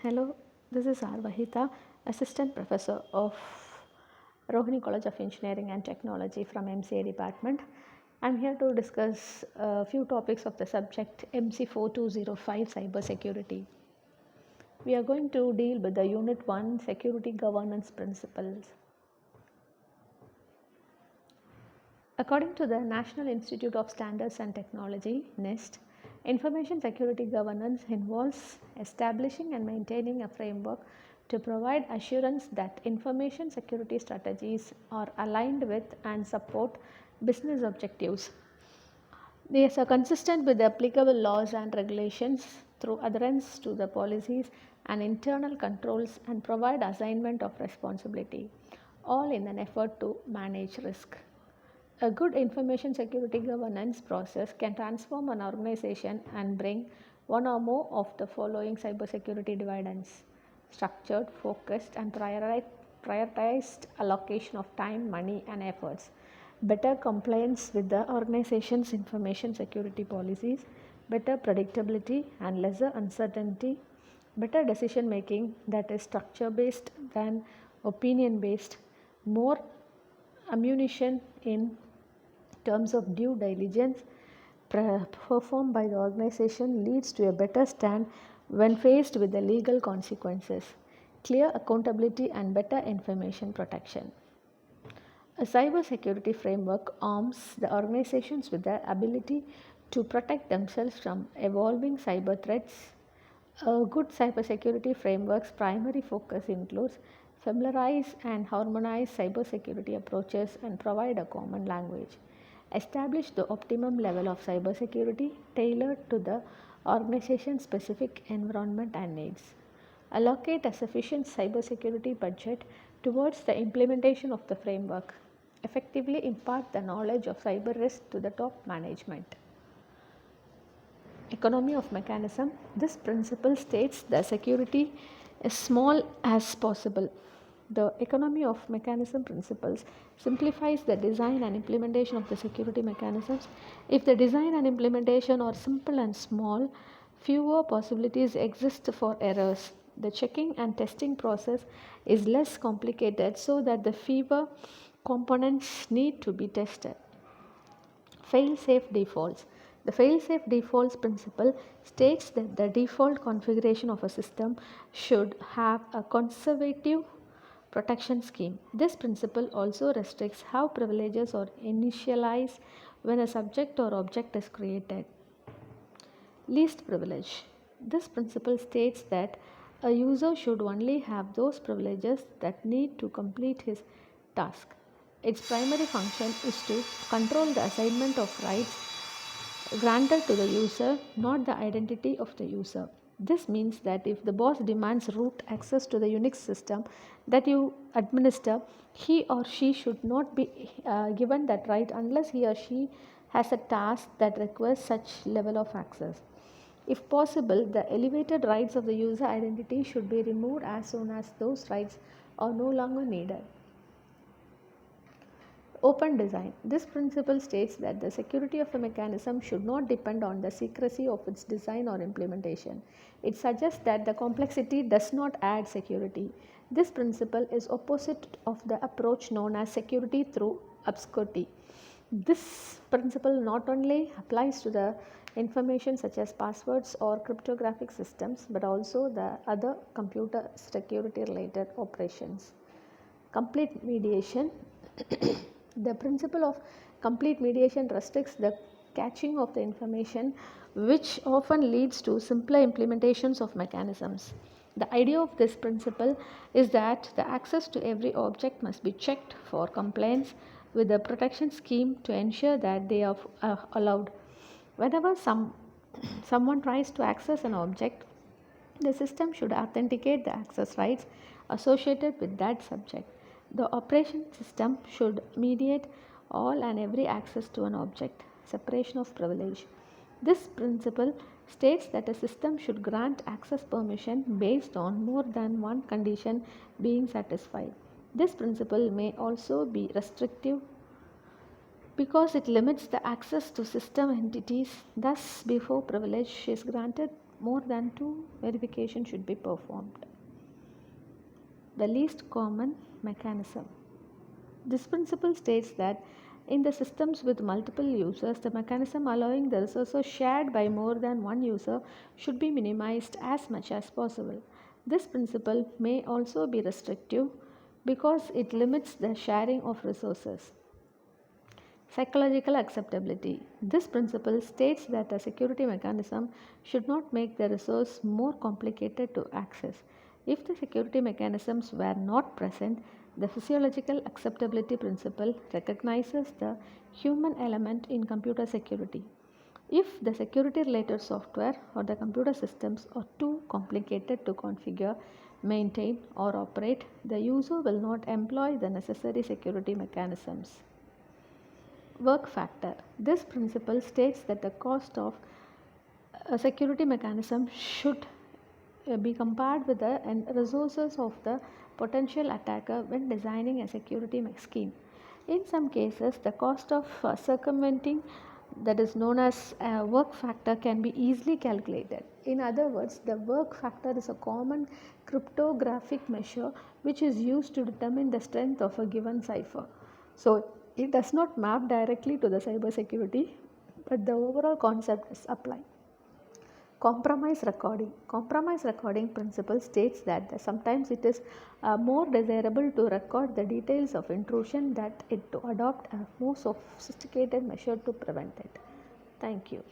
Hello, this is R. Vahita, Assistant Professor of Rohini College of Engineering and Technology from MCA Department. I'm here to discuss a few topics of the subject MC4205 Cybersecurity. We are going to deal with the Unit 1 Security Governance Principles. According to the National Institute of Standards and Technology, NIST, information security governance involves establishing and maintaining a framework to provide assurance that information security strategies are aligned with and support business objectives. These are consistent with the applicable laws and regulations through adherence to the policies and internal controls and provide assignment of responsibility, all in an effort to manage risk. A good information security governance process can transform an organization and bring one or more of the following cybersecurity dividends: structured, focused, and prioritized allocation of time, money, and efforts, better compliance with the organization's information security policies, better predictability and lesser uncertainty, better decision making that is structure based than opinion based, more ammunition in terms of due diligence performed by the organization leads to a better stand when faced with the legal consequences, clear accountability, and better information protection. A cybersecurity framework arms the organizations with the ability to protect themselves from evolving cyber threats. A good cybersecurity framework's primary focus includes familiarize and harmonize cybersecurity approaches and provide a common language. Establish the optimum level of cybersecurity tailored to the organization's specific environment and needs. Allocate a sufficient cybersecurity budget towards the implementation of the framework. Effectively impart the knowledge of cyber risk to the top management. Economy of mechanism. This principle states the security as small as possible. The economy of mechanism principles simplifies the design and implementation of the security mechanisms. If the design and implementation are simple and small, fewer possibilities exist for errors. The checking and testing process is less complicated so that the fewer components need to be tested. Fail-safe defaults. The fail-safe defaults principle states that the default configuration of a system should have a conservative protection scheme. This principle also restricts how privileges are initialized when a subject or object is created. Least privilege. This principle states that a user should only have those privileges that need to complete his task. Its primary function is to control the assignment of rights granted to the user, not the identity of the user. This means that if the boss demands root access to the Unix system that you administer, he or she should not be given that right unless he or she has a task that requires such level of access. If possible, the elevated rights of the user identity should be removed as soon as those rights are no longer needed. Open design. This principle states that the security of a mechanism should not depend on the secrecy of its design or implementation. It suggests that the complexity does not add security. This principle is opposite of the approach known as security through obscurity. This principle not only applies to the information such as passwords or cryptographic systems but also the other computer security related operations. Complete mediation. The principle of complete mediation restricts the caching of the information, which often leads to simpler implementations of mechanisms. The idea of this principle is that the access to every object must be checked for compliance with the protection scheme to ensure that they are allowed. Whenever someone tries to access an object, the system should authenticate the access rights associated with that subject. The operation system should mediate all and every access to an object. Separation of privilege. This principle states that a system should grant access permission based on more than one condition being satisfied. This principle may also be restrictive because it limits the access to system entities. Thus, before privilege is granted, more than two verifications should be performed. The least common mechanism. This principle states that in the systems with multiple users, the mechanism allowing the resources shared by more than one user should be minimized as much as possible. This principle may also be restrictive because it limits the sharing of resources. Psychological acceptability. This principle states that a security mechanism should not make the resource more complicated to access. If the security mechanisms were not present, the physiological acceptability principle recognizes the human element in computer security. If the security related software or the computer systems are too complicated to configure, maintain, or operate, the user will not employ the necessary security mechanisms. Work factor. This principle states that the cost of a security mechanism should be compared with the resources of the potential attacker when designing a security scheme. In some cases, the cost of circumventing, that is known as a work factor, can be easily calculated. In other words, the work factor is a common cryptographic measure which is used to determine the strength of a given cipher. So, it does not map directly to the cybersecurity, but the overall concept is applied. Compromise recording. Compromise recording principle states that sometimes it is more desirable to record the details of intrusion than to adopt a more sophisticated measure to prevent it. Thank you.